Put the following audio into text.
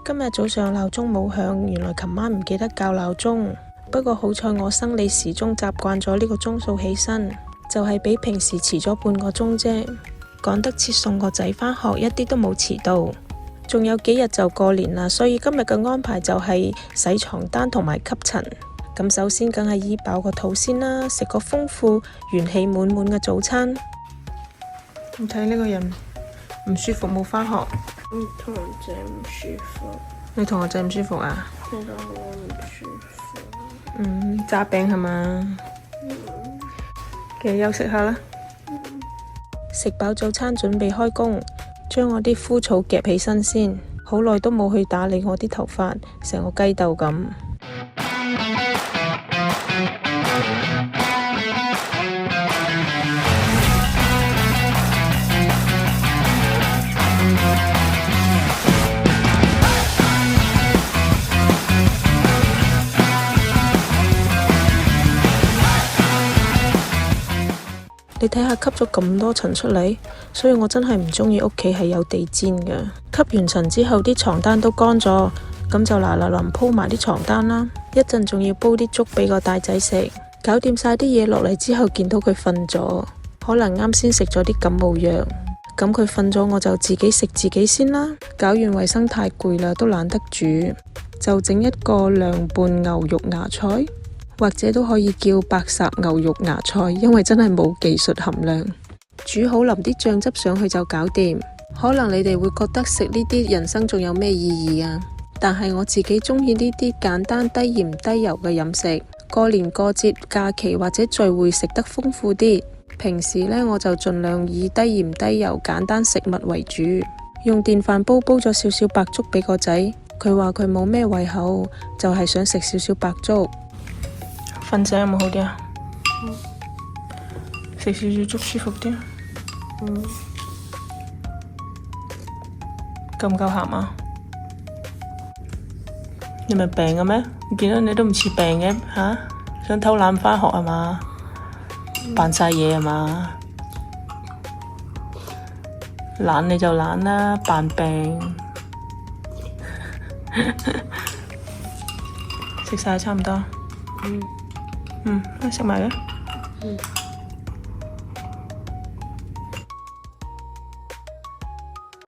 今日早上鬧鐘冇響，原來琴晚唔記得校鬧鐘。不過好彩我生理時鐘習慣咗呢個鐘數起身，就係比平時遲咗半個鐘啫。趕得切送個仔返學，一啲都冇遲到。仲有幾日就過年啦，所以今日嘅安排就係洗床單同埋吸塵。咁首先梗係醫飽個肚先啦，食個豐富元氣滿滿嘅早餐。你睇呢個人唔舒服冇返學。同學仔唔舒服。你同學仔唔舒服啊？我唔舒服。詐病係嘛？記得休息下啦。食飽早餐準備開工，將我啲枯草夾起身先。好耐都冇去打理我啲頭髮，成個雞竇咁。你睇下吸咗咁多塵出嚟，所以我真係唔中意屋企係有地氈嘅。吸完塵之後，啲床單都乾咗，咁就嗱嗱臨鋪埋啲床單啦。一陣仲要煲啲粥俾個大仔食。搞掂晒啲嘢落嚟之後，見到佢瞓咗，可能啱先食咗啲感冒藥。咁佢瞓咗，我就自己食自己先啦。搞完衛生太攰啦，都懶得煮，就整一個涼拌牛肉芽菜。或者都可以叫白烚牛肉芽菜，因為真係冇技術含量。煮好淋啲醬汁上去就搞掂。可能你哋會覺得食呢啲人生仲有咩意義啊？但係我自己中意呢啲簡單低鹽低油嘅飲食。過年過節假期或者聚會食得豐富啲。平時呢，我就盡量以低鹽低油簡單食物為主。用電飯煲煲咗少少白粥俾個仔，佢話佢冇咩胃口，就係想食少少白粥。瞓醒有冇好啲啊？食少少粥舒服啲。夠唔夠鹹啊？你咪病嘅咩？見到你都唔似病嘅吓，想偷懶返學係嘛？扮晒嘢係嘛？懶你就懶啦，扮病。食晒差唔多。食埋啦。